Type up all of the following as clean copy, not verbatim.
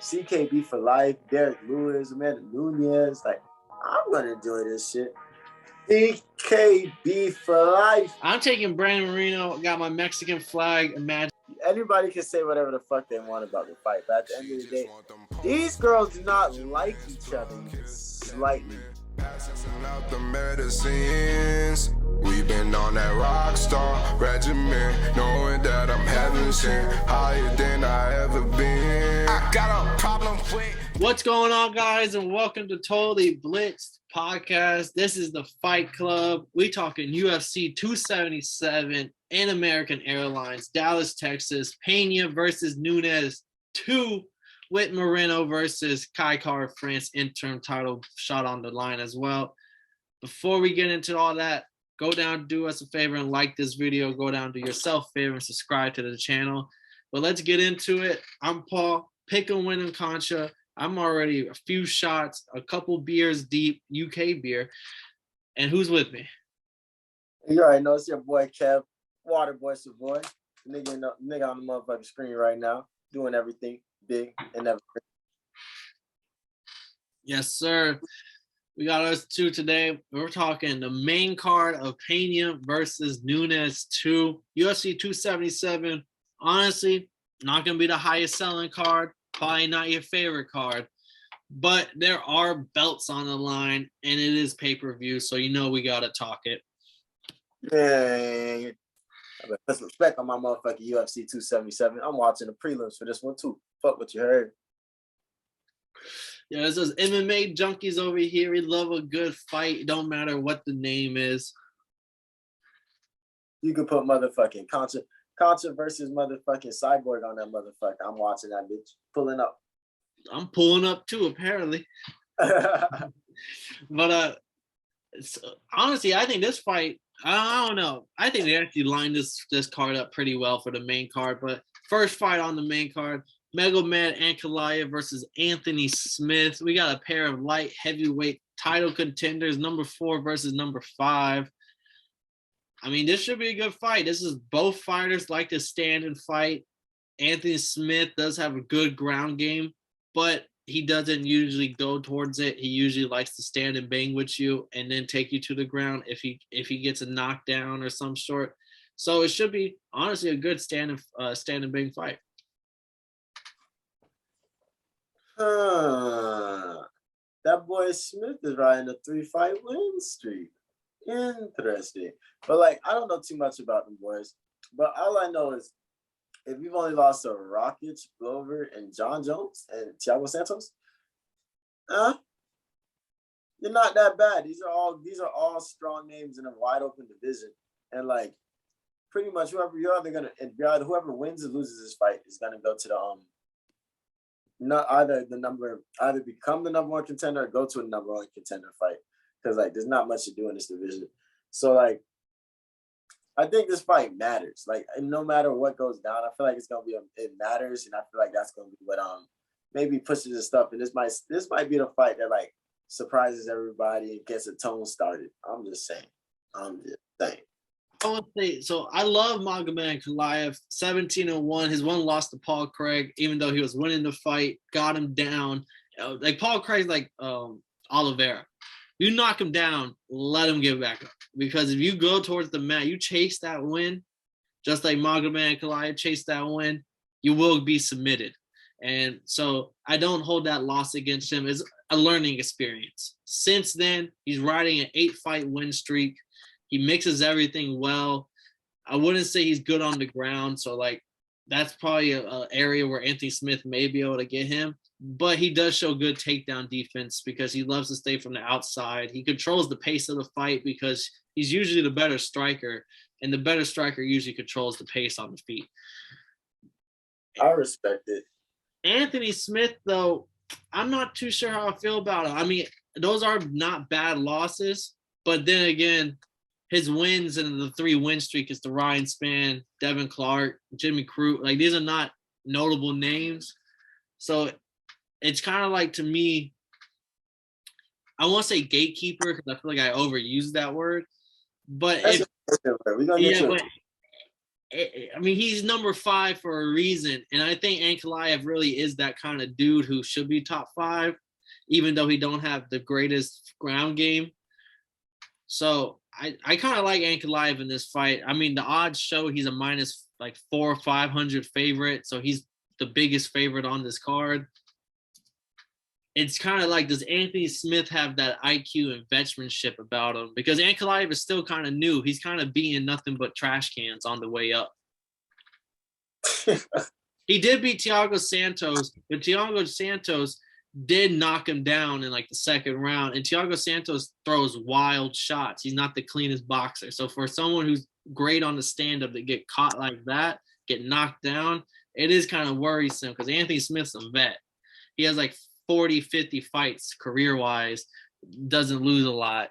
CKB for life, Derrick Lewis, Nunes. Like, I'm gonna enjoy this shit. CKB for life. I'm taking Brandon Moreno. Got my Mexican flag. Imagine. Anybody can say whatever the fuck they want about the fight, but at the end of the day, these girls do not like each other slightly. Out the medicines. We've been on that rock star regimen, knowing that I'm heaven sent, higher than I ever been. I got a problem with. What's going on, guys, and welcome to Totally Blitzed Podcast. This is the Fight Club. We talking UFC 277 and American Airlines, Dallas, Texas, Pena versus Nunes 2, with Moreno versus Kai France interim title shot on the line as well. Before we get into all that, go down, do us a favor and like this video. Go down, do yourself a favor and subscribe to the channel. But let's get into it. I'm Paul, pick and win and Concha. I'm already a few shots, a couple beers deep, UK beer. And who's with me? You already know it's your boy Kev, Water Boy Savoy. Nigga on the motherfucking screen right now, doing everything big and everything. Yes, sir. We got us two today. We're talking the main card of Pena versus Nunes 2, UFC 277. Honestly, not going to be the highest selling card. Probably not your favorite card. But there are belts on the line, and it is pay-per-view, so you know we got to talk it. Yeah. Put some respect on my motherfucking UFC 277. I'm watching the prelims for this one, too. Fuck what you heard. Yeah, there's those MMA junkies over here. We love a good fight. It don't matter what the name is. You could put motherfucking Concha versus motherfucking Cyborg on that motherfucker. I'm watching that bitch. Pulling up. I'm pulling up too, apparently. But honestly, I think this fight, I don't know. I think they actually lined this card up pretty well for the main card. But first fight on the main card, Magomed Ankalaev versus Anthony Smith. We got a pair of light heavyweight title contenders, number 4 versus number 5. I mean, this should be a good fight. This is both fighters like to stand and fight. Anthony Smith does have a good ground game, but he doesn't usually go towards it. He usually likes to stand and bang with you and then take you to the ground if he gets a knockdown or some sort. So it should be honestly a good stand and bang fight. That boy Smith is riding a 3-fight win streak. Interesting. But like, I don't know too much about them boys. But all I know is if you've only lost to Rockets, Glover, and John Jones and Thiago Santos, you're not that bad. These are all strong names in a wide open division. And like pretty much whoever wins or loses this fight is gonna go to the either become the number 1 contender or go to a number 1 contender fight. Because like there's not much to do in this division. So like I think this fight matters. Like no matter what goes down, I feel like it's gonna be it matters, and I feel like that's gonna be what maybe pushes this stuff. And this might be the fight that like surprises everybody and gets a tone started. I'm just saying. I want to say, so I love Magomed Ankalaev, 17-1. His one loss to Paul Craig, even though he was winning the fight, got him down. Like Paul Craig's like Oliveira. You knock him down, let him get back up. Because if you go towards the mat, you chase that win, just like Magomed Ankalaev chased that win, you will be submitted. And so I don't hold that loss against him as a learning experience. Since then, he's riding an 8-fight win streak. He mixes everything well. I wouldn't say he's good on the ground. So, like, that's probably an area where Anthony Smith may be able to get him. But he does show good takedown defense because he loves to stay from the outside. He controls the pace of the fight because he's usually the better striker, and the better striker usually controls the pace on the feet. I respect it. Anthony Smith, though, I'm not too sure how I feel about it. I mean, those are not bad losses, but then again, his wins in the 3-win streak is the Ryan Spann, Devin Clark, Jimmy Crute. Like, these are not notable names. So it's kind of like, to me, I won't say gatekeeper because I feel like I overused that word. But I mean, he's number 5 for a reason, and I think Ankalaev really is that kind of dude who should be top 5, even though he don't have the greatest ground game. So I kind of like Ankalaev in this fight. I mean, the odds show he's a minus like 400 or 500 favorite, so he's the biggest favorite on this card. It's kind of like, does Anthony Smith have that IQ and veteranship about him? Because Ankalaev is still kind of new. He's kind of beating nothing but trash cans on the way up. He did beat Thiago Santos, but Thiago Santos did knock him down in like the second round. And Thiago Santos throws wild shots. He's not the cleanest boxer. So for someone who's great on the stand-up to get caught like that, get knocked down, it is kind of worrisome because Anthony Smith's a vet. He has like 40, 50 fights career-wise, doesn't lose a lot.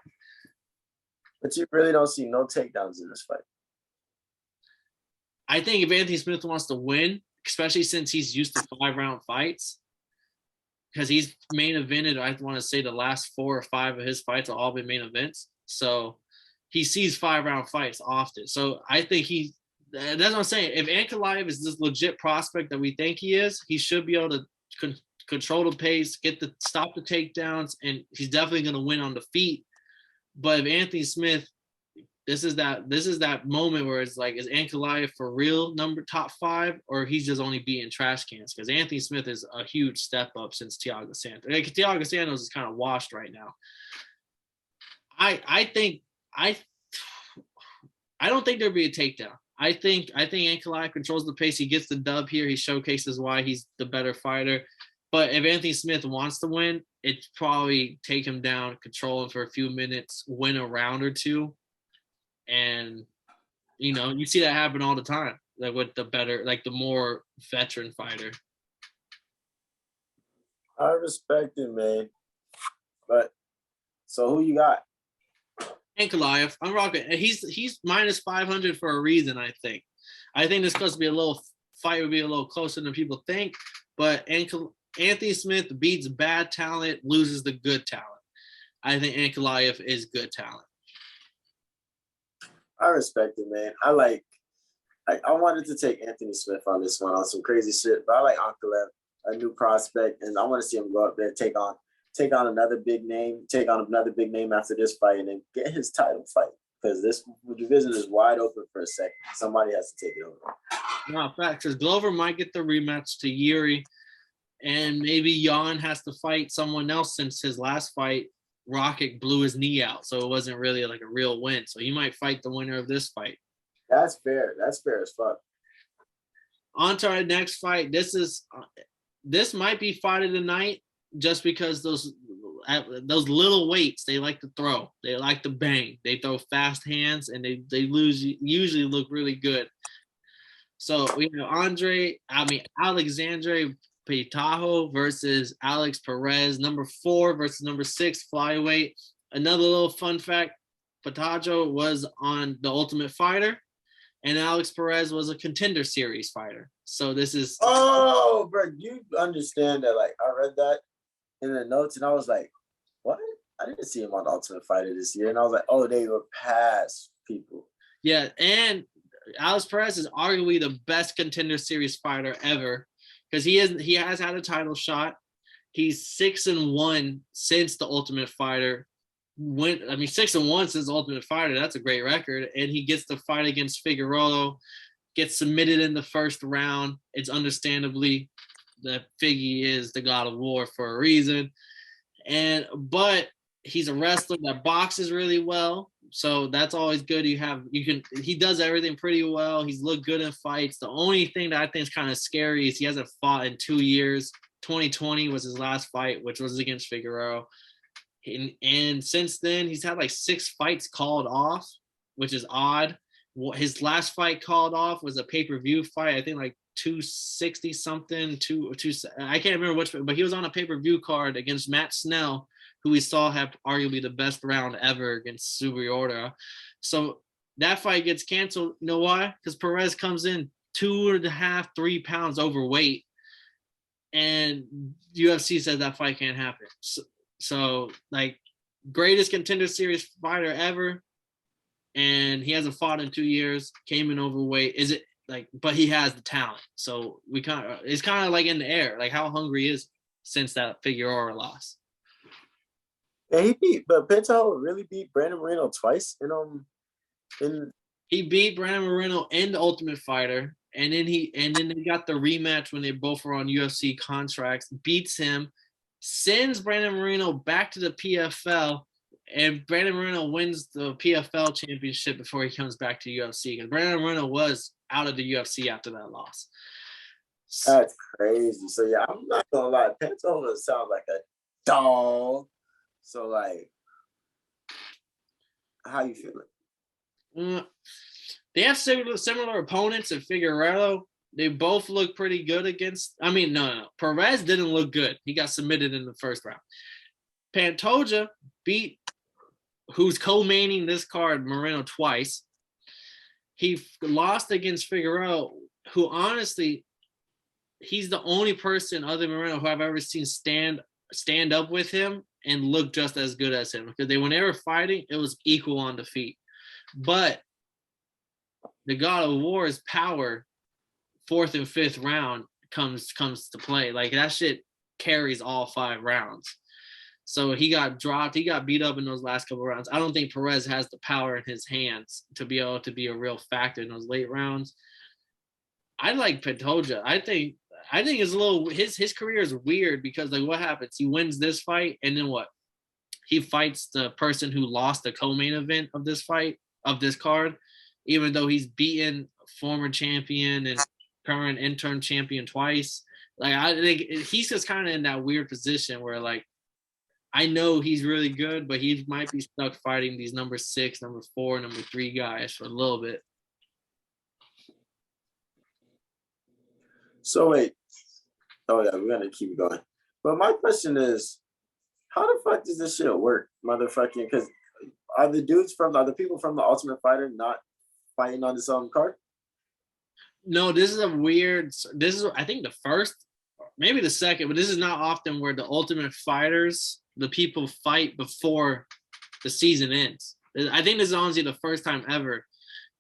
But you really don't see no takedowns in this fight. I think if Anthony Smith wants to win, especially since he's used to 5-round fights, because he's main evented, I want to say the last 4 or 5 of his fights have all been main events. So he sees 5-round fights often. So I think that's what I'm saying. If Ankalaev is this legit prospect that we think he is, he should be able to control the pace, stop the takedowns, and he's definitely going to win on the feet. But if Anthony Smith, this is that moment where it's like, is Ankalaev for real top 5, or he's just only beating trash cans? Because Anthony Smith is a huge step up since Thiago Santos. Like, Thiago Santos is kind of washed right now. I don't think there'll be a takedown. I think Ankalaev controls the pace. He gets the dub here. He showcases why he's the better fighter. But if Anthony Smith wants to win, it's probably take him down, control him for a few minutes, win a round or two. And, you see that happen all the time, like with the more veteran fighter. I respect it, man. But so who you got? Ankalaev. I'm rocking. He's minus 500 for a reason, I think. I think this supposed to be fight would be a little closer than people think. But Anthony Smith beats bad talent, loses the good talent. I think Ankalaev is good talent. I respect it, man. I wanted to take Anthony Smith on this one on some crazy shit, but I like Ankalaev, a new prospect, and I want to see him go up there, take on another big name, after this fight, and then get his title fight. Because this division is wide open for a second. Somebody has to take it over. No, fact, because Glover might get the rematch to Yuri, and maybe Jan has to fight someone else since his last fight, Rocket blew his knee out, so it wasn't really like a real win. So he might fight the winner of this fight. That's fair. That's fair as fuck. On to our next fight. This might be fight of the night, just because those little weights, they like to throw. They like to bang. They throw fast hands, and they usually look really good. So we have Alexandre Pitajo versus Alex Perez, number 4 versus number 6 flyweight. Another little fun fact, Pitajo was on The Ultimate Fighter, and Alex Perez was a Contender Series fighter. So this is... Oh, bro, you understand that, like, I read that in the notes, and I was like, what? I didn't see him on The Ultimate Fighter this year, and I was like, oh, they were past people. Yeah, and Alex Perez is arguably the best Contender Series fighter ever, because he has had a title shot. He's 6-1 since The Ultimate Fighter. 6-1 since The Ultimate Fighter. That's a great record. And he gets to fight against Figueroa, gets submitted in the first round. It's understandably that Figgy is the God of War for a reason. But he's a wrestler that boxes really well. So that's always good. He does everything pretty well. He's looked good in fights. The only thing that I think is kind of scary is he hasn't fought in 2 years. 2020 was his last fight, which was against Figueroa. And since then, he's had like 6 fights called off, which is odd. His last fight called off was a pay-per-view fight. I think like 260 something, I can't remember which, but he was on a pay-per-view card against Matt Snell, who we saw have arguably the best round ever against Subiorta. So that fight gets canceled. You know why? Because Perez comes in 2.5, 3 pounds overweight, and UFC said that fight can't happen. So like, greatest Contender Series fighter ever, and he hasn't fought in 2 years. Came in overweight. Is it like? But he has the talent, so it's kind of like in the air. Like how hungry is he since that Figueroa loss? And but Pinto really beat Brandon Moreno twice in He beat Brandon Moreno in the Ultimate Fighter, and then they got the rematch when they both were on UFC contracts. Beats him, sends Brandon Moreno back to the PFL, and Brandon Moreno wins the PFL championship before he comes back to UFC. Because Brandon Moreno was out of the UFC after that loss. That's crazy. So yeah, I'm not gonna lie, Pinto sounds like a dog. So like, how you feeling? They have similar opponents in Figueroa. They both look pretty good against. I mean, no. Perez didn't look good. He got submitted in the first round. Pantoja beat who's co-maining this card, Moreno, twice. He lost against Figueroa, who honestly, he's the only person other than Moreno who I've ever seen stand up with him and look just as good as him. Because when they were fighting, it was equal on the feet. But the God of War's power, 4th and 5th round comes to play. Like that shit carries all 5 rounds. So he got dropped. He got beat up in those last couple of rounds. I don't think Perez has the power in his hands to be able to be a real factor in those late rounds. I like Pantoja. I think it's a little his career is weird because like what happens? He wins this fight and then what? He fights the person who lost the co-main event of this fight of this card, even though he's beaten former champion and current interim champion twice. Like I think he's just kind of in that weird position where like I know he's really good, but he might be stuck fighting these number 6, number 4, number 3 guys for a little bit. So wait. Oh yeah, we're gonna keep going. But my question is, how the fuck does this shit work, motherfucking? Because are the people from the Ultimate Fighter not fighting on this card? No, this is I think the first, maybe the second, but this is not often where the Ultimate Fighters, the people fight before the season ends. I think this is honestly the first time ever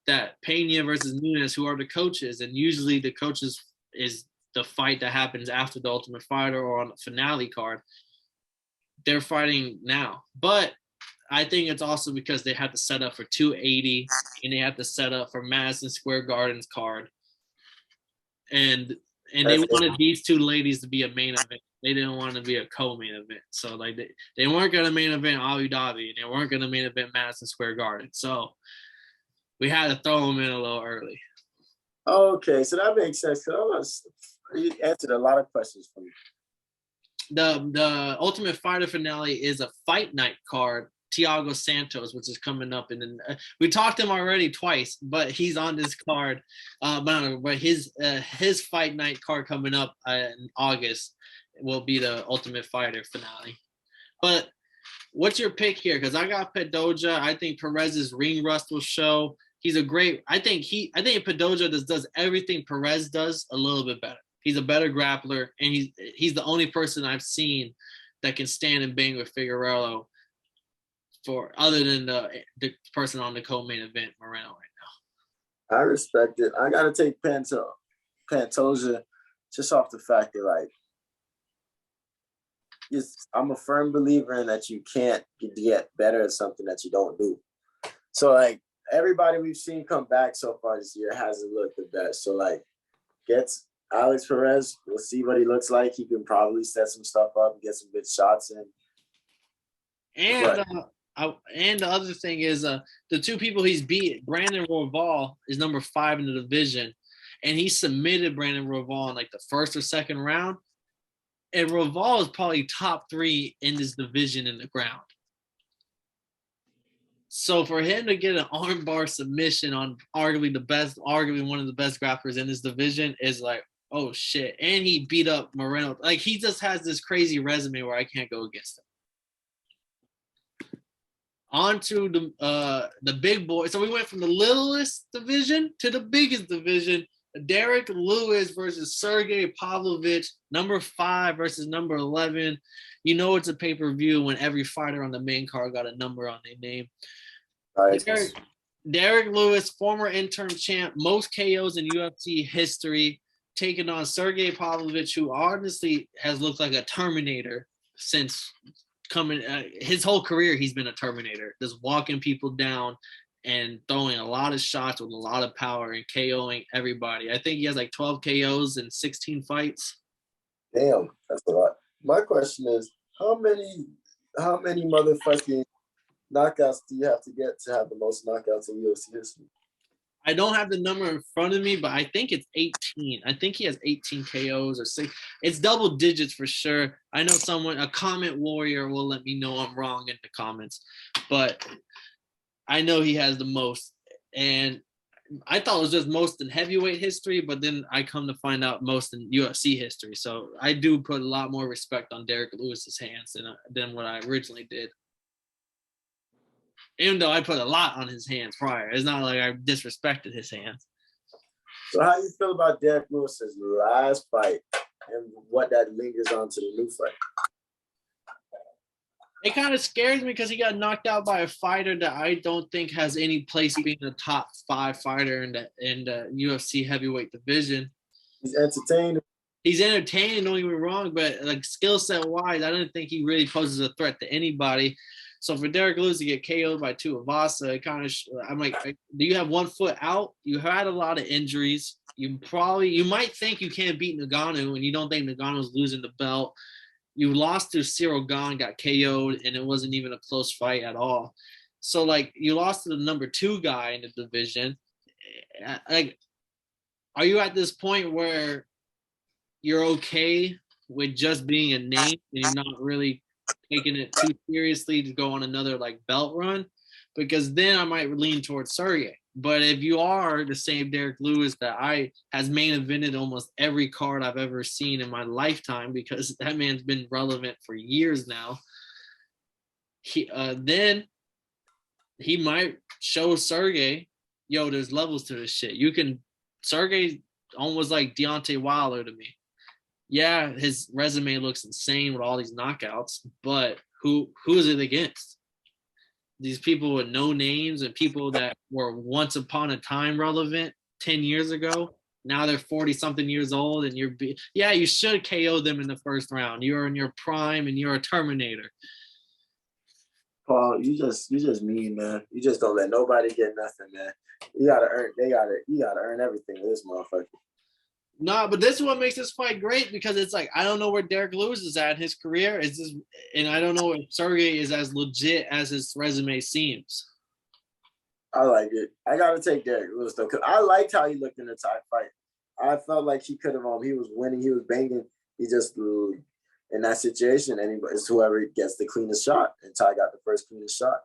that Pena versus Nunes, who are the coaches, and usually the coaches is the fight that happens after the Ultimate Fighter or on the finale card. They're fighting now. But I think it's also because they had to set up for 280 and they had to set up for Madison Square Garden's card. And they wanted these 2 ladies to be a main event. They didn't want to be a co-main event. So like they weren't going to main event Abu Dhabi and they weren't going to main event Madison Square Garden. So we had to throw them in a little early. Okay, so that makes sense. You answered a lot of questions for me. The Ultimate Fighter finale is a fight night card. Thiago Santos, which is coming up, and then we talked to him already twice, but he's on this card. But his fight night card coming up in August will be the Ultimate Fighter finale. But what's your pick here? Because I got Pantoja. I think Perez's ring rust will show. He's a great. I think Pantoja does everything Perez does a little bit better. He's a better grappler, and he's the only person I've seen that can stand and bang with Figueroa for other than the person on the co-main event, Moreno, right now. I respect it. I gotta take Pantoja just off the fact that like I'm a firm believer in that you can't get better at something that you don't do. So like everybody we've seen come back so far this year hasn't looked the best. So like gets Alex Perez, we'll see what he looks like. He can probably set some stuff up and get some good shots in. And the other thing is the 2 people he's beat, Brandon Royval is number 5 in the division, and he submitted Brandon Royval in like the 1st or 2nd round. And Royval is probably top 3 in this division in the ground. So for him to get an armbar submission on arguably one of the best grapplers in this division is like, oh shit. And he beat up Moreno. Like he just has this crazy resume where I can't go against him. On to the big boy. So we went from the littlest division to the biggest division. Derrick Lewis versus Sergei Pavlovich, number 5 versus number 11. You know it's a pay-per-view when every fighter on the main card got a number on their name. Right. Derrick Lewis, former interim champ, most KOs in UFC history, taking on Sergei Pavlovich, who honestly has looked like a Terminator since coming. His whole career, he's been a Terminator, just walking people down and throwing a lot of shots with a lot of power and KOing everybody. I think he has like 12 KOs in 16 fights. Damn, that's a lot. My question is, how many motherfucking knockouts do you have to get to have the most knockouts in UFC history? I don't have the number in front of me, but I think it's 18. I think he has 18 KOs or 6. It's double digits for sure. I know a comment warrior will let me know I'm wrong in the comments, but I know he has the most. And I thought it was just most in heavyweight history, but then I come to find out most in UFC history. So I do put a lot more respect on Derrick Lewis's hands than what I originally did. Even though I put a lot on his hands prior. It's not like I disrespected his hands. So how do you feel about Derrick Lewis's last fight and what that lingers on to the new fight? It kind of scares me because he got knocked out by a fighter that I don't think has any place being a top 5 fighter in the UFC heavyweight division. He's entertaining. He's entertaining, don't get me wrong, but like skill set wise, I don't think he really poses a threat to anybody. So for Derrick Lewis to get KO'd by Tuivasa, it kind of, I'm like, do you have one foot out? You had a lot of injuries. You might think you can't beat Ngannou, and you don't think Ngannou's losing the belt. You lost to Cyril Gane, got KO'd, and it wasn't even a close fight at all. So like, you lost to the number 2 guy in the division. Like, are you at this point where you're okay with just being a name and you're not really taking it too seriously to go on another like belt run? Because then I might lean towards Sergey. But if you are the same Derrick Lewis that has main evented almost every card I've ever seen in my lifetime, because that man's been relevant for years now, then he might show Sergey, yo, there's levels to this shit. Sergey almost like Deontay Wilder to me. Yeah, his resume looks insane with all these knockouts, but who is it against? These people with no names and people that were once upon a time relevant 10 years ago. Now they're 40-something years old, and you should KO them in the first round. You're in your prime, and you're a Terminator. Paul, you just mean, man. You just don't let nobody get nothing, man. You gotta earn everything with this motherfucker. No, but this is what makes this fight great, because it's like, I don't know where Derrick Lewis is at in his career. And I don't know if Sergey is as legit as his resume seems. I like it. I gotta take Derrick Lewis though, because I liked how he looked in the tie fight. I felt like he could have. He was winning. He was banging. He just in that situation, it's whoever gets the cleanest shot, and Ty got the first cleanest shot.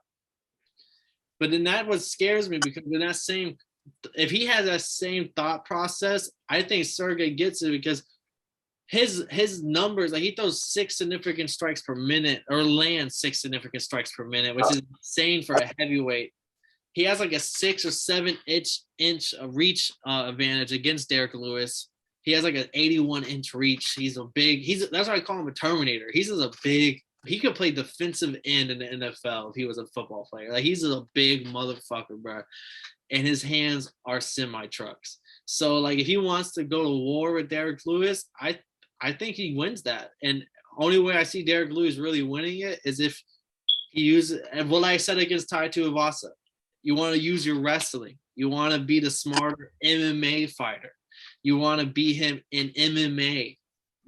But then that what scares me, because in that same. If he has that same thought process, I think Sergey gets it, because his numbers, like he throws 6 significant strikes per minute, or lands 6 significant strikes per minute, which is insane for a heavyweight. He has like a 6 or 7 inch reach advantage against Derrick Lewis. He has like an 81-inch reach. That's why I call him a Terminator. He's just a big. He could play defensive end in the NFL if he was a football player. Like, he's a big motherfucker, bro. And his hands are semi-trucks. So, like, if he wants to go to war with Derrick Lewis, I think he wins that. And only way I see Derrick Lewis really winning it is if he uses, and what I said against Tai Tuivasa, you want to use your wrestling. You want to be the smarter MMA fighter. You want to beat him in MMA.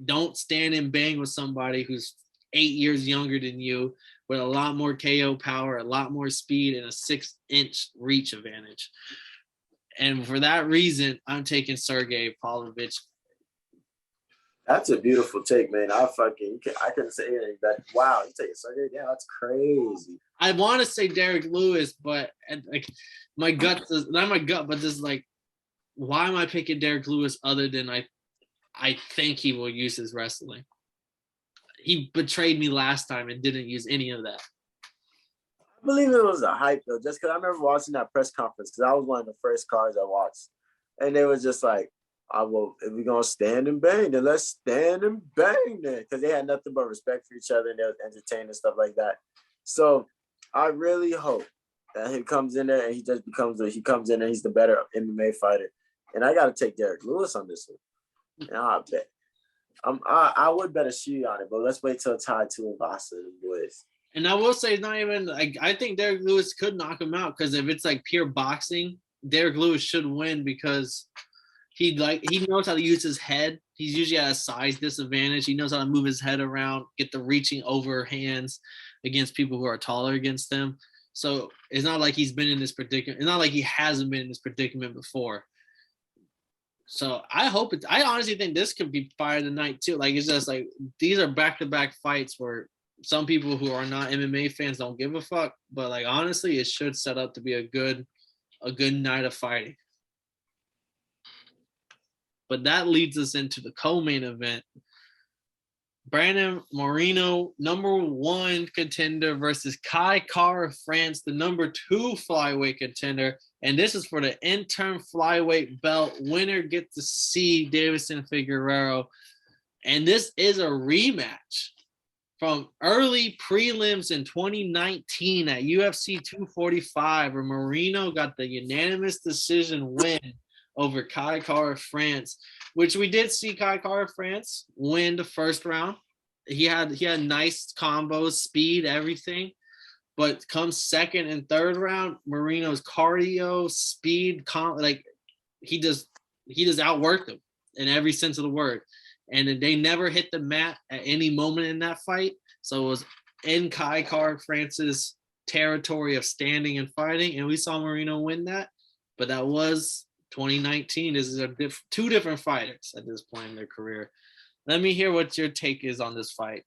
Don't stand and bang with somebody who's 8 years younger than you, with a lot more KO power, a lot more speed, and a 6-inch reach advantage. And for that reason, I'm taking Sergei Pavlovich. That's a beautiful take, man. I couldn't say anything. Wow, you taking Sergei? Yeah, that's crazy. I want to say Derrick Lewis, but like my gut, not my gut, but just like, why am I picking Derrick Lewis other than I think he will use his wrestling? He betrayed me last time and didn't use any of that. I believe it was a hype, though, just because I remember watching that press conference, because I was one of the first cards I watched. And they was just like, if we're going to stand and bang, then let's stand and bang then. Because they had nothing but respect for each other, and they was entertaining and stuff like that. So I really hope And he comes in there and he just he comes in and he's the better MMA fighter. And I got to take Derrick Lewis on this one. And I bet. I would bet a shoe on it, but let's wait till tie 2 and Boston boys. And I will say, it's not even like I think Derrick Lewis could knock him out because if it's like pure boxing, Derrick Lewis should win because he knows how to use his head. He's usually at a size disadvantage. He knows how to move his head around, get the reaching over hands against people who are taller against him. So it's not like he's been in this predicament. It's not like he hasn't been in this predicament before. So I honestly think this could be fight of the night too. Like it's just like these are back-to-back fights where some people who are not MMA fans don't give a fuck. But like honestly, it should set up to be a good night of fighting. But that leads us into the co-main event. Brandon Moreno, number 1 contender versus Kai Kara-France, the number 2 flyweight contender. And this is for the interim flyweight belt. Winner gets to see Davison Figueiredo. And this is a rematch from early prelims in 2019 at UFC 245, where Moreno got the unanimous decision win over Kai Kara-France, which we did see Kai Kara-France win the first round. He had nice combos, speed, everything. But comes second and third round, Moreno's cardio, speed, he just outworked him in every sense of the word. And they never hit the mat at any moment in that fight. So it was in Kai Kara-France's territory of standing and fighting, and we saw Moreno win that. But that was 2019. This is two different fighters at this point in their career. Let me hear what your take is on this fight.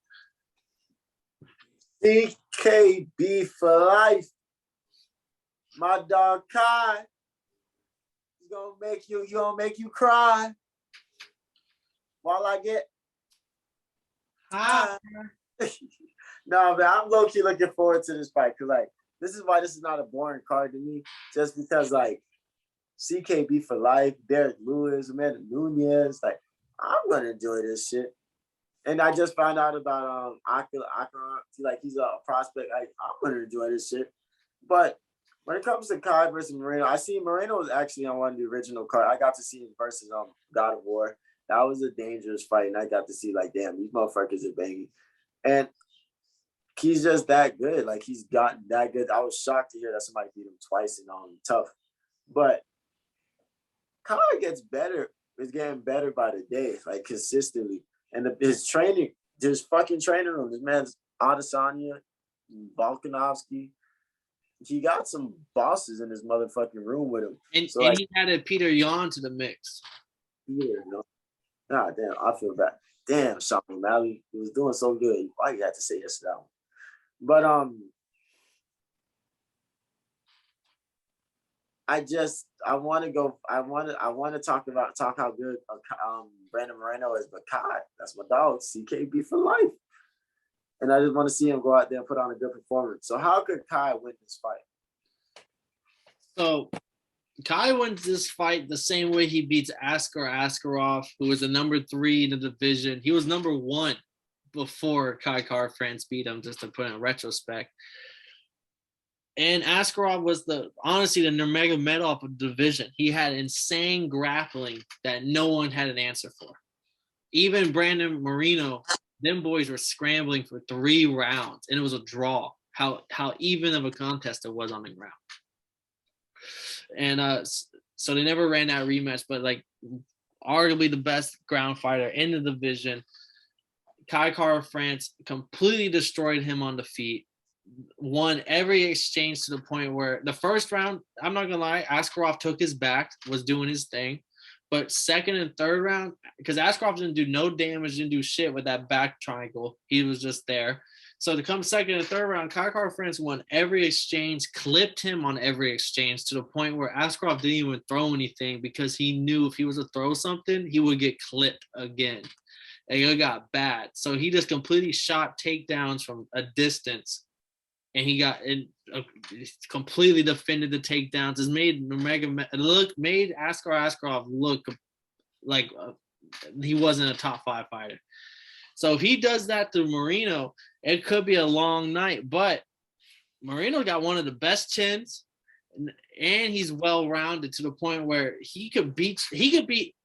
CKB for life. My dog Kai. He's gonna make you cry. While I get high. No, man, I'm low-key looking forward to this fight because like this is why this is not a boring card to me. Just because like CKB for life, Derrick Lewis, man, Nunes, like I'm gonna enjoy this shit. And I just found out about Akira, like he's a prospect. I'm gonna enjoy this shit. But when it comes to Kai versus Moreno, I see Moreno was actually on one of the original card. I got to see him versus God of War. That was a dangerous fight, and I got to see like, damn, these motherfuckers are banging. And he's just that good. Like he's gotten that good. I was shocked to hear that somebody beat him twice and tough. But Kai gets better. Is getting better by the day, like consistently. And his training, his fucking trainer room, this man's Adesanya, Volkanovski. He got some bosses in his motherfucking room with him. And, so, and like, he added Peter Yan to the mix. Yeah, God damn, I feel bad. Damn, Sean O'Malley, he was doing so good. Why you had to say yes to that one? But I want to talk how good Brandon Moreno is, but Kai, that's my dog, CKB for life. And I just want to see him go out there and put on a good performance. So how could Kai win this fight? So Kai wins this fight the same way he beats Askar Askarov, who was the number 3 in the division. He was number 1 before Kai Kara-France beat him, just to put in retrospect. And Askarov was honestly the Nurmagomedov of the division. He had insane grappling that no one had an answer for. Even Brandon Moreno, them boys were scrambling for 3 rounds, and it was a draw. How even of a contest it was on the ground. And so they never ran that rematch, but like arguably the best ground fighter in the division. Kai Kara-France completely destroyed him on the feet. Won every exchange to the point where the first round, I'm not gonna lie, Askarov took his back, was doing his thing. But second and third round, because Askarov didn't do no damage, didn't do shit with that back triangle. He was just there. So to come second and third round, Kai Kara-France won every exchange, clipped him on every exchange to the point where Askarov didn't even throw anything because he knew if he was to throw something, he would get clipped again. And it got bad. So he just completely shot takedowns from a distance. And he completely defended the takedowns. It made Askar Askarov look like he wasn't a top 5 fighter. So if he does that to Moreno, it could be a long night. But Moreno got one of the best chins, and he's well-rounded to the point where he could beat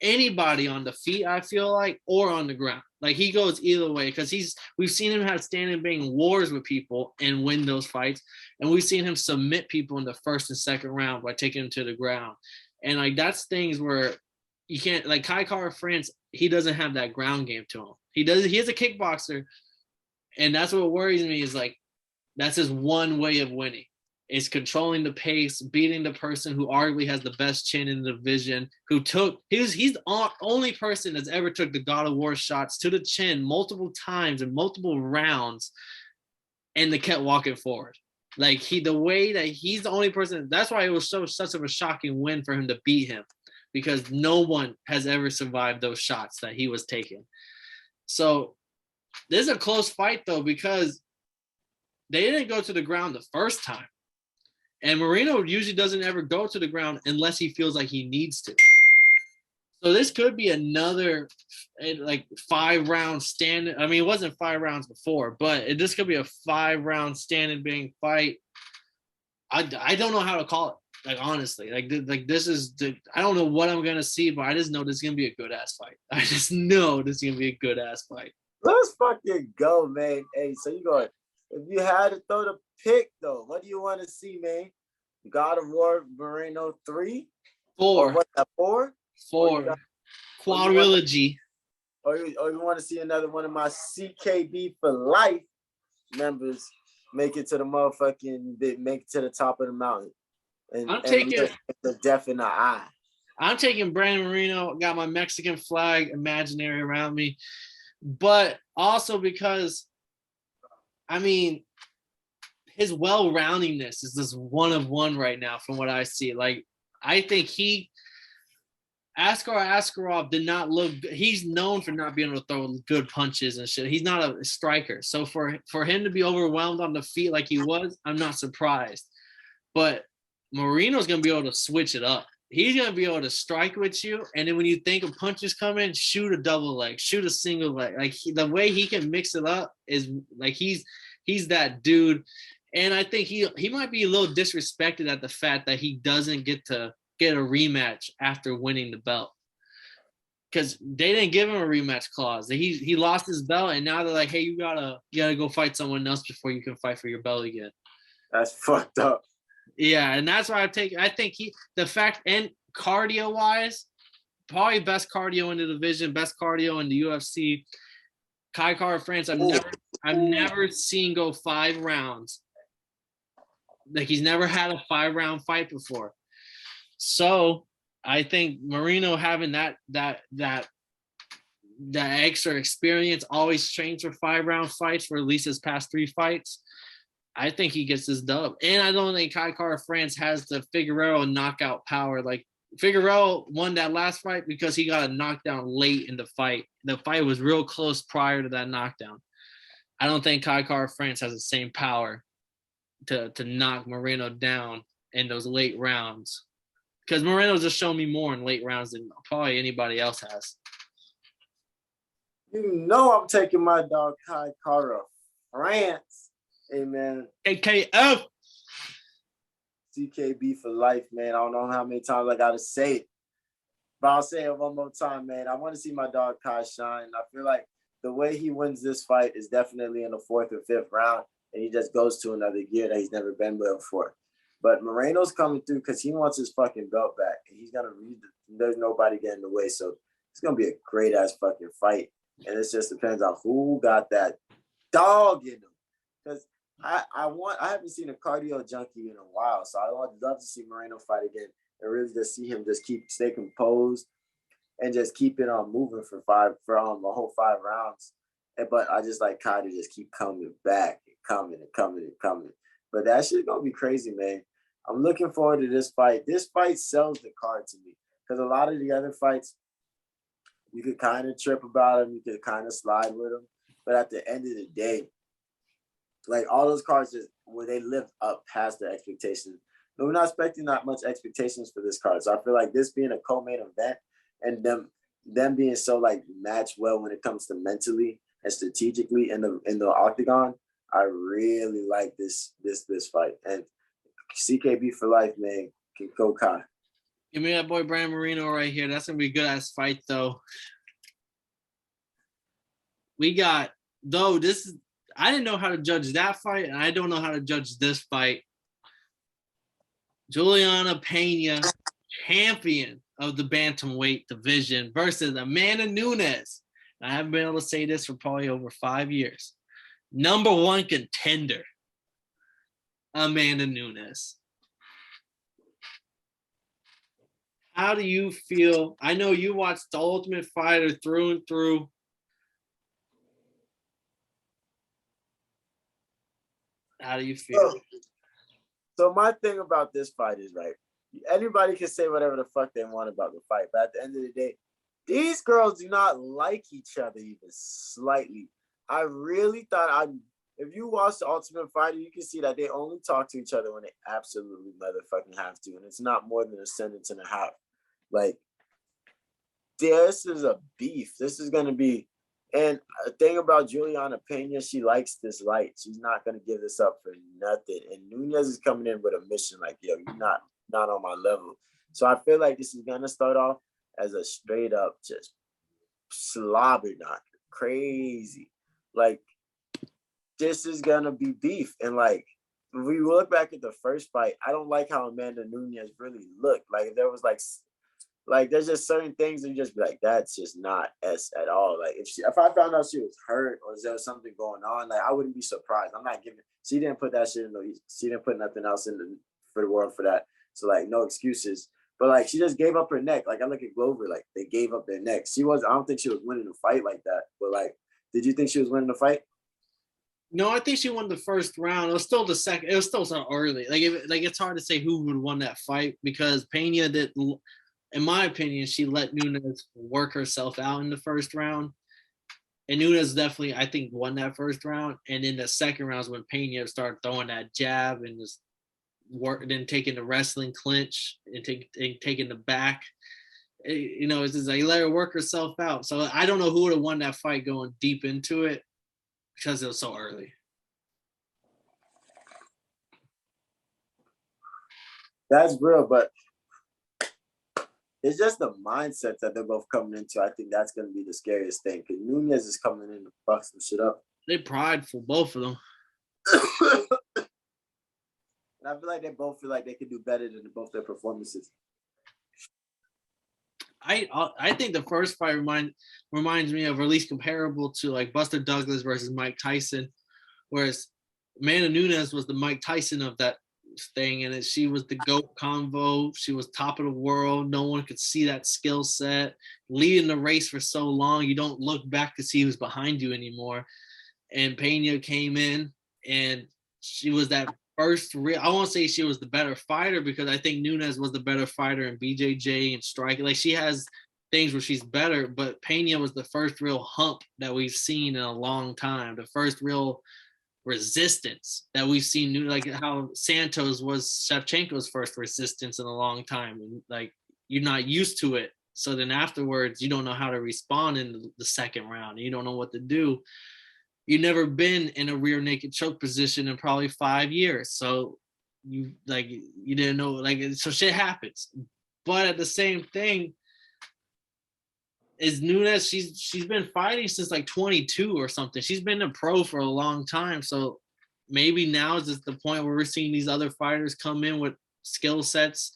anybody on the feet, I feel like, or on the ground. Like, he goes either way, because we've seen him have standing bang wars with people and win those fights, and we've seen him submit people in the first and second round by taking them to the ground. And like, that's things where you can't, like, Kai Kara France, he doesn't have that ground game to him. He is a kickboxer, and that's what worries me, is like, that's his one way of winning, is controlling the pace, beating the person who arguably has the best chin in the division, he's the only person that's ever took the God of War shots to the chin multiple times in multiple rounds, and they kept walking forward. Like, the way that he's the only person, that's why it was such of a shocking win for him to beat him, because no one has ever survived those shots that he was taking. So this is a close fight, though, because they didn't go to the ground the first time. And Moreno usually doesn't ever go to the ground unless he feels like he needs to. So this could be another, like, 5-round standing. I mean, it wasn't 5 rounds before, but this could be a 5-round standing bang fight. I don't know how to call it. Like, honestly, like this is I don't know what I'm gonna see, but I just know this is gonna be a good ass fight. I just know this is gonna be a good ass fight. Let's fucking go, man. Hey, so you going? If you had to throw the pick, though, what do you want to see, man? God of War Moreno 3? 4. Or what, 4? 4. Quadrilogy. Or you want to see another one of my CKB for life members make it to the top of the mountain? And I'm taking the death in the eye. I'm taking Brandon Moreno. Got my Mexican flag imaginary around me, but also because, I mean, his well-roundingness is just one of one right now from what I see. Like, I think Askarov did not look. He's known for not being able to throw good punches and shit. He's not a striker, so for him to be overwhelmed on the feet like he was, I'm not surprised. But Moreno's gonna be able to switch it up. He's gonna be able to strike with you, and then when you think of punches coming, shoot a double leg, shoot a single leg. Like, the way he can mix it up is like he's that dude. And I think he might be a little disrespected at the fact that he doesn't get to get a rematch after winning the belt, because they didn't give him a rematch clause. He lost his belt, and now they're like, hey, you gotta go fight someone else before you can fight for your belt again. That's fucked up. Yeah, and that's why I think the fact, and cardio wise, probably best cardio in the division, best cardio in the UFC. Kai Kara France, I've never seen go 5 rounds. Like, he's never had a 5-round fight before. So I think Moreno having that extra experience, always trains for 5-round fights for at least his past 3 fights. I think he gets this dub. And I don't think Kai Kara France has the Figueroa knockout power. Like, Figueroa won that last fight because he got a knockdown late in the fight. The fight was real close prior to that knockdown. I don't think Kai Kara France has the same power to knock Moreno down in those late rounds, because Moreno's just shown me more in late rounds than probably anybody else has. You know I'm taking my dog Kai Kara France. Hey, man. KKF. CKB for life, man. I don't know how many times I got to say it, but I'll say it one more time, man. I want to see my dog Kai shine. I feel like the way he wins this fight is definitely in the 4th or 5th round, and he just goes to another gear that he's never been before. But Moreno's coming through because he wants his fucking belt back, and he's going to there's nobody getting in the way, so it's going to be a great-ass fucking fight, and it just depends on who got that dog in them, because I haven't seen a cardio junkie in a while, so I would love to see Moreno fight again and really just see him just stay composed and just keep it on moving for a whole 5 rounds. But I just like Kai to just keep coming back and coming and coming and coming. But that shit gonna be crazy, man. I'm looking forward to this fight. This fight sells the card to me, because a lot of the other fights, you could kind of trip about them, you could kind of slide with them, but at the end of the day, like, all those cards just where they live up past the expectations. But we're not expecting that much expectations for this card. So I feel like this being a co-main event and them being so, like, matched well when it comes to mentally and strategically in the octagon, I really like this fight. And CKB for life, man. Can go Kai. Give me that boy Brandon Moreno right here. That's gonna be a good ass fight though. We got I didn't know how to judge that fight, and I don't know how to judge this fight. Julianna Pena, champion of the bantamweight division, versus Amanda Nunes. I haven't been able to say this for probably over 5 years. Number 1 contender, Amanda Nunes. How do you feel? I know you watched The Ultimate Fighter through and through. How do you feel? So my thing about this fight is, right, anybody can say whatever the fuck they want about the fight, but at the end of the day, these girls do not like each other even slightly. I really thought if you watch The Ultimate Fighter, you can see that they only talk to each other when they absolutely motherfucking have to, and it's not more than a sentence and a half. Like, this is a beef. This is gonna be. And the thing about Julianna Pena, she likes this light. She's not gonna give this up for nothing. And Nunes is coming in with a mission like, yo, you're not on my level. So I feel like this is gonna start off as a straight up just slobber knocker, crazy. Like, this is gonna be beef. And like, if we look back at the first fight, I don't like how Amanda Nunes really looked. Like, there was like there's just certain things that you just be like, that's just not S at all. Like, if I found out she was hurt or there was something going on, like, I wouldn't be surprised. I'm not giving. She didn't put that shit in. She didn't put nothing else for the world for that. So like, no excuses. But like, she just gave up her neck. Like, I look at Glover, like, they gave up their neck. I don't think she was winning the fight like that. But like, did you think she was winning the fight? No, I think she won the first round. It was still the second. It was still so early. Like, it's hard to say who would won that fight because Pena did. In my opinion, she let Nunes work herself out in the first round. And Nunes definitely, I think, won that first round. And in the second round is when Pena started throwing that jab and just then taking the wrestling clinch and taking the back. It's just like, let her work herself out. So I don't know who would have won that fight going deep into it because it was so early. That's real, but it's just the mindset that they're both coming into. I think that's going to be the scariest thing because Nunes is coming in to fuck some shit up. They're prideful, both of them. And I feel like they both feel like they can do better than both their performances. I think the first fight reminds me of, or at least comparable to, like Buster Douglas versus Mike Tyson, whereas Amanda Nunes was the Mike Tyson of that thing, and she was the GOAT convo. She was top of the world. No one could see that skill set. Leading the race for so long, you don't look back to see who's behind you anymore. And Pena came in, and she was that first real. I won't say she was the better fighter because I think Nunes was the better fighter in BJJ and striking. Like, she has things where she's better, but Pena was the first real hump that we've seen in a long time. The first real resistance that we've seen, like how Santos was Shevchenko's first resistance in a long time. And like, you're not used to it. So then afterwards, you don't know how to respond in the second round. You don't know what to do. You've never been in a rear naked choke position in probably 5 years. So you didn't know, like, so shit happens. But at the same thing, is Nunes, she's been fighting since like 22 or something. She's been a pro for a long time. So maybe now is just the point where we're seeing these other fighters come in with skill sets.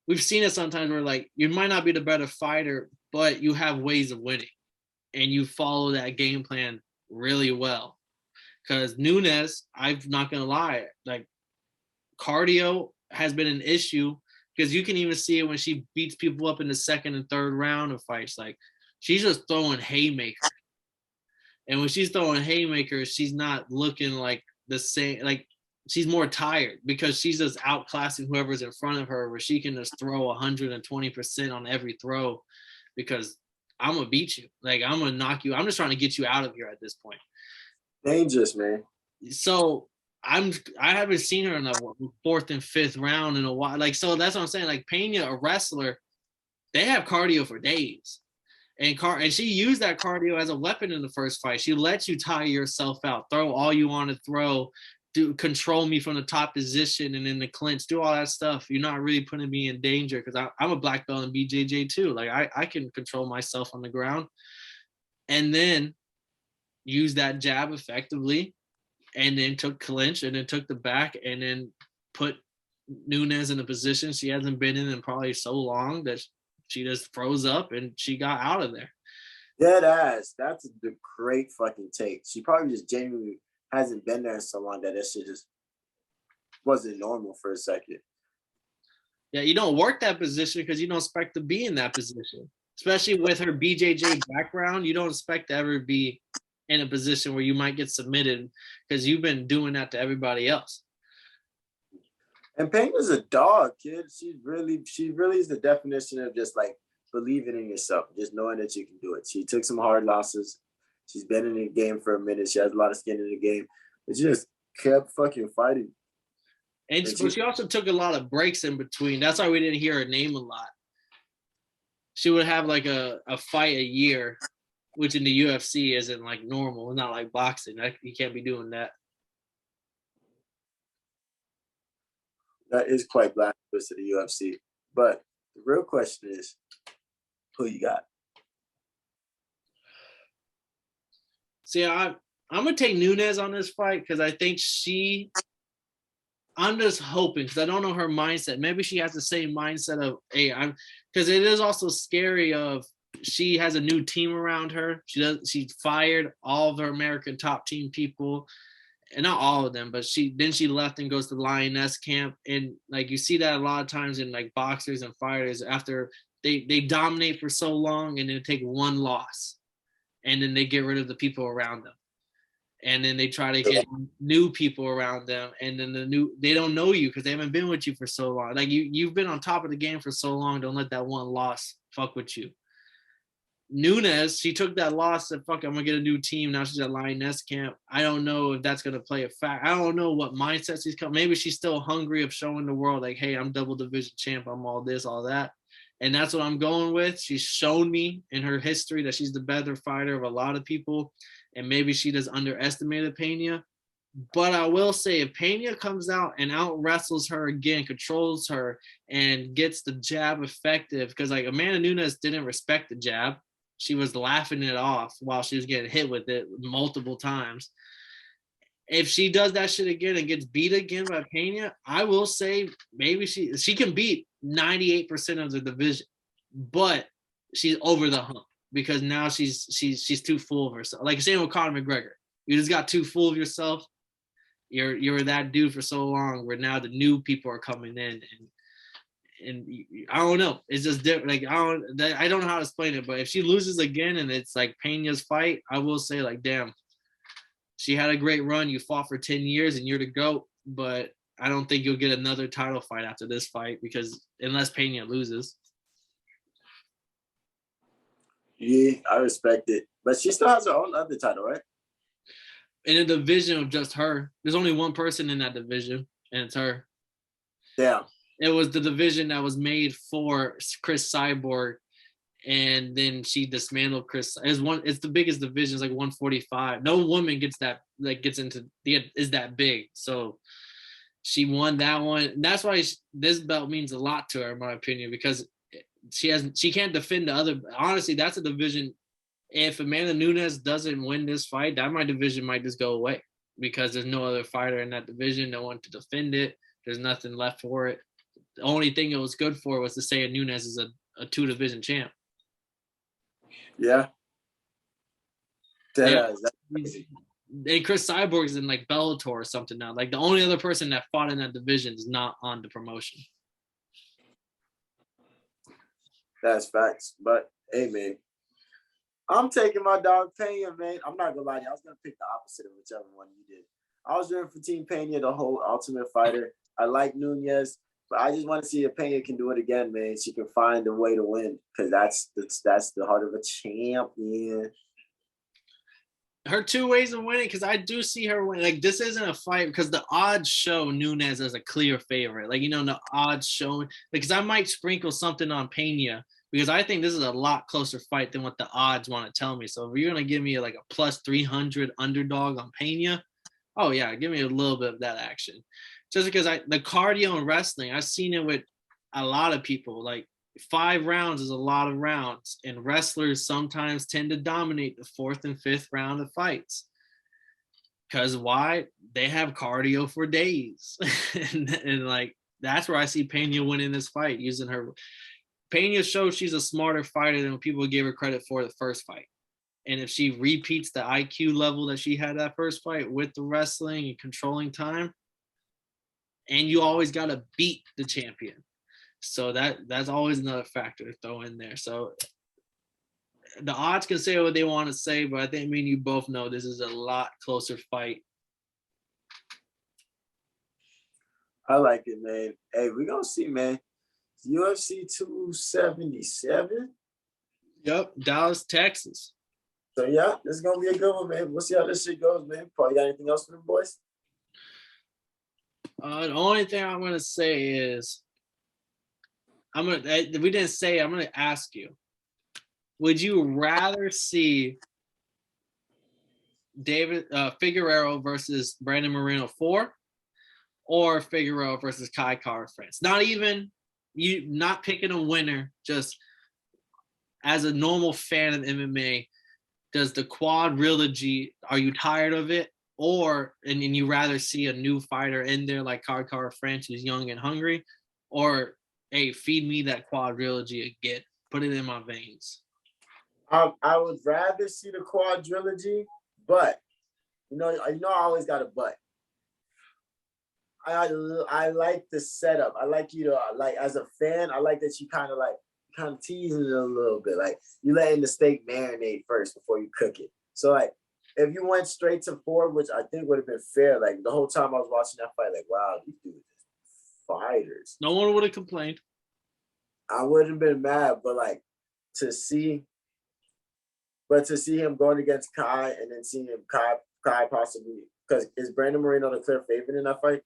We've seen it sometimes where, like, you might not be the better fighter, but you have ways of winning and you follow that game plan really well. Because Nunes, I'm not gonna lie, like, cardio has been an issue. Because you can even see it when she beats people up in the second and third round of fights. Like, she's just throwing haymakers. And when she's throwing haymakers, she's not looking like the same. Like, she's more tired because she's just outclassing whoever's in front of her, where she can just throw 120% on every throw because I'm going to beat you. Like, I'm going to knock you. I'm just trying to get you out of here at this point. Dangerous, man. So I haven't seen her in the fourth and fifth round in a while. Like, so that's what I'm saying. Like, Pena, a wrestler, they have cardio for days. And she used that cardio as a weapon in the first fight. She lets you tire yourself out, throw all you want to throw, control me from the top position and in the clinch, do all that stuff. You're not really putting me in danger because I'm a black belt in BJJ too. Like I can control myself on the ground. And then use that jab effectively, and then took clinch, and then took the back, and then put Nunes in a position she hasn't been in probably so long that she just froze up and she got out of there. Dead ass. That's the great fucking take. She probably just genuinely hasn't been there in so long that shit just wasn't normal for a second. Yeah, you don't work that position because you don't expect to be in that position. Especially with her BJJ background, you don't expect to ever be in a position where you might get submitted because you've been doing that to everybody else. And Pena's a dog, kid. She really is the definition of just like believing in yourself, just knowing that you can do it. She took some hard losses. She's been in the game for a minute. She has a lot of skin in the game, but she just kept fucking fighting. And she also took a lot of breaks in between. That's why we didn't hear her name a lot. She would have like a fight a year, which in the UFC isn't like normal. It's not like boxing. You can't be doing that. That is quite blasphemous to the UFC. But the real question is, who you got? See, I'm gonna take Nunes on this fight because I think I'm just hoping, because I don't know her mindset. Maybe she has the same mindset of, hey, because it is also scary of she has a new team around her. She fired all of her American top team people, and not all of them, but she left and goes to Lioness camp. And like you see that a lot of times in like boxers and fighters after they dominate for so long and then take one loss, and then they get rid of the people around them. And then they try to get new people around them, and then they don't know you because they haven't been with you for so long. Like you've been on top of the game for so long. Don't let that one loss fuck with you. Nunes, she took that loss and fuck, I'm gonna get a new team. Now she's at Lioness camp. I don't know if that's gonna play a fact. I don't know what mindset she's coming. Maybe she's still hungry of showing the world, like, hey, I'm double division champ. I'm all this, all that. And that's what I'm going with. She's shown me in her history that she's the better fighter of a lot of people. And maybe she just underestimated Pena. But I will say, if Pena comes out and out wrestles her again, controls her, and gets the jab effective, because like Amanda Nunes didn't respect the jab. She was laughing it off while she was getting hit with it multiple times. If she does that shit again and gets beat again by Pena, I will say maybe she can beat 98% of the division, but she's over the hump because now she's too full of herself. Like same with Conor McGregor. You just got too full of yourself. You're that dude for so long where now the new people are coming in and I don't know. It's just different. Like I don't know how to explain it, but if she loses again and it's like Pena's fight, I will say like, damn, she had a great run. You fought for 10 years and you're the GOAT, but I don't think you'll get another title fight after this fight because unless Pena loses. Yeah, I respect it. But she still has her own other title, right? In a division of just her. There's only one person in that division, and it's her. Yeah. It was the division that was made for Chris Cyborg, and then she dismantled Chris. It's the biggest division. It's like 145. No woman is that big. So she won that one. And that's why this belt means a lot to her, in my opinion, because she can't defend the other. Honestly, that's a division. If Amanda Nunes doesn't win this fight, my division might just go away because there's no other fighter in that division, no one to defend it. There's nothing left for it. The only thing it was good for was to say Nunes is a 2-division champ. Yeah. And Chris Cyborg is in like Bellator or something now. Like the only other person that fought in that division is not on the promotion. That's facts. But hey, man, I'm taking my dog Pena, man. I'm not gonna lie to you. I was gonna pick the opposite of whichever one you did. I was rooting for Team Pena, the whole Ultimate Fighter. I like Nunes, but I just want to see if Pena can do it again, man. She can find a way to win because that's the heart of a champion. Her 2 ways of winning, because I do see her win. Like this isn't a fight because the odds show Nunes as a clear favorite. Like the odds show because I might sprinkle something on Pena because I think this is a lot closer fight than what the odds want to tell me. So if you're gonna give me like a plus 300 underdog on Pena, oh yeah, give me a little bit of that action. Just because the cardio in wrestling, I've seen it with a lot of people. Like 5 rounds is a lot of rounds, and wrestlers sometimes tend to dominate the 4th and 5th round of fights. Because why? They have cardio for days, and like that's where I see Pena winning this fight using her. Pena shows she's a smarter fighter than people gave her credit for the first fight. And if she repeats the IQ level that she had that first fight with the wrestling and controlling time, and you always got to beat the champion. So that's always another factor to throw in there. So the odds can say what they want to say, but I think me and you both know this is a lot closer fight. I like it, man. Hey, we're going to see, man. UFC 277. Yep, Dallas, Texas. So, yeah, this is going to be a good one, man. We'll see how this shit goes, man. Probably got anything else for the boys? The only thing I'm going to say is, I'm going to ask you. Would you rather see David Figueroa versus Brandon Moreno 4 or Figueroa versus Kai Kara France? Not even you not picking a winner, just as a normal fan of MMA, does the quadrilogy, are you tired of it? Or and you rather see a new fighter in there like Kai Kara France who's young and hungry? Or hey, feed me that quadrilogy again. Put it in my veins. I would rather see the quadrilogy, but you know, I always got a but. I like the setup. I like you to like as a fan. I like that you kind of teasing it a little bit. Like you letting the steak marinate first before you cook it. So like if you went straight to 4, which I think would have been fair. Like the whole time I was watching that fight, like wow, these dudes fighters. No one would have complained. I wouldn't have been mad, but like to see him going against Kai and then seeing him Kai possibly, because is Brandon Moreno the clear favorite in that fight?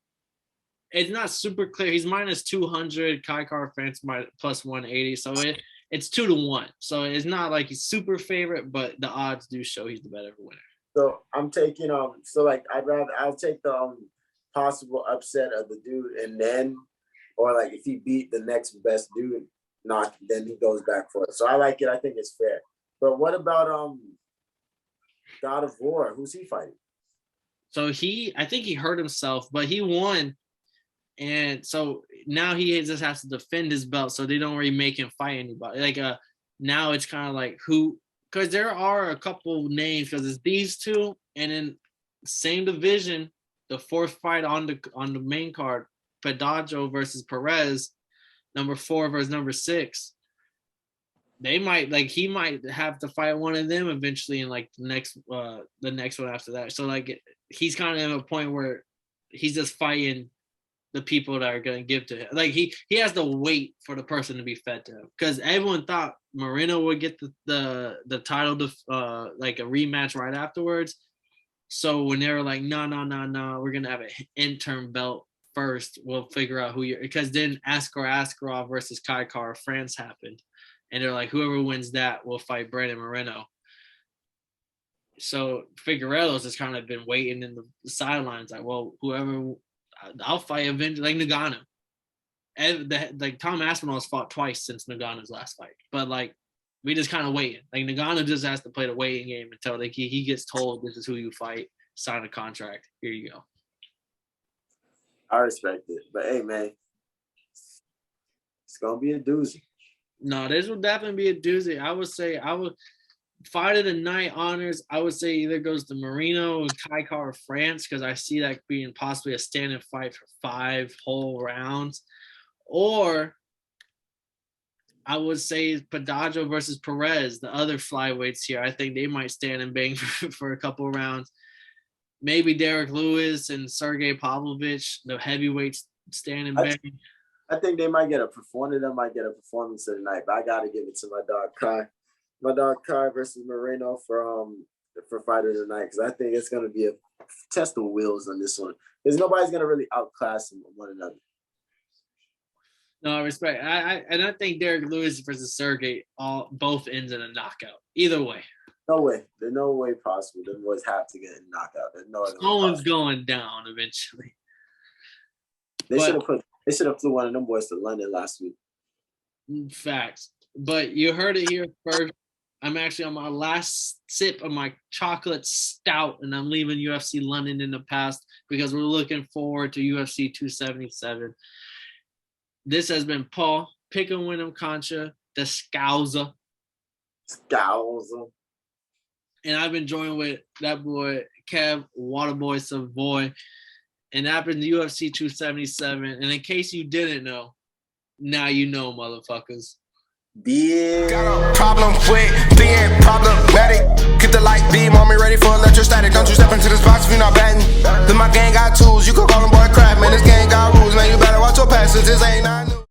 It's not super clear. He's minus 200. Kai Kara France plus 180. So it's 2-1. So it's not like he's super favorite, but the odds do show he's the better winner. So I'm taking so like I'll take the possible upset of the dude, and then or like if he beat the next best dude, then he goes back for it. So I like it. I think it's fair. But what about God of War? Who's he fighting? So I think he hurt himself, but he won. And so now he just has to defend his belt, so they don't really make him fight anybody. Like now it's kind of like who, because there are a couple names, because it's these two, and in same division, the 4th fight on the main card, Pedaggio versus Perez, number 4 versus number 6. They might he might have to fight one of them eventually in like the next one after that. So like he's kind of at a point where he's just fighting the people that are going to give to him. Like he has to wait for the person to be fed to him, because everyone thought Moreno would get the title to like a rematch right afterwards. So when they were like, no, we're going to have an interim belt first. We'll figure out who you're, because then Askarov versus Kai Kara France happened. And they're like, whoever wins that will fight Brandon Moreno. So Figueiredo's just kind of been waiting in the sidelines. Like, well, whoever, I'll fight eventually, like Nagano. And like Tom Aspinall's fought twice since Nagano's last fight. But like, we just kind of waiting. Like Nagano just has to play the waiting game until like he gets told this is who you fight, sign a contract. Here you go. I respect it. But hey, man, it's going to be a doozy. No, this will definitely be a doozy. I would fight of the night honors. I would say either goes to Moreno and Kai Kara France, because I see that being possibly a stand-and fight for 5 whole rounds. Or I would say Pedaggio versus Perez, the other flyweights here. I think they might stand and bang for a couple of rounds. Maybe Derrick Lewis and Sergei Pavlovich, the heavyweights, stand and bang. I think they might get a performance. They might get a performance of the night, but I got to give it to my dog Kai. My dog Kai versus Moreno for fight of the night, because I think it's going to be a test of wheels on this one. Because nobody's going to really outclass one another. No, I respect. I think Derrick Lewis versus Sergei both ends in a knockout. Either way. No way. There's no way possible. Them boys have to get a knockout. There's no other way Someone's possible. going down eventually. They should have flew one of them boys to London last week. Facts. But you heard it here first. I'm actually on my last sip of my chocolate stout, and I'm leaving UFC London in the past because we're looking forward to UFC 277. This has been Paul Pick'em Win'em Concha, the Scouser. Scouser. And I've been joined with that boy, Kev, Waterboy Savoy. And that happened UFC 277. And in case you didn't know, now you know, motherfuckers. Yeah. Got a problem with being problematic. Get the light beam on me, ready for electrostatic. Don't you step into this box if you're not batting. Then my gang got tools, you could call them boy crap. Man, this gang got rules, man, you better watch your passes. This ain't nothing.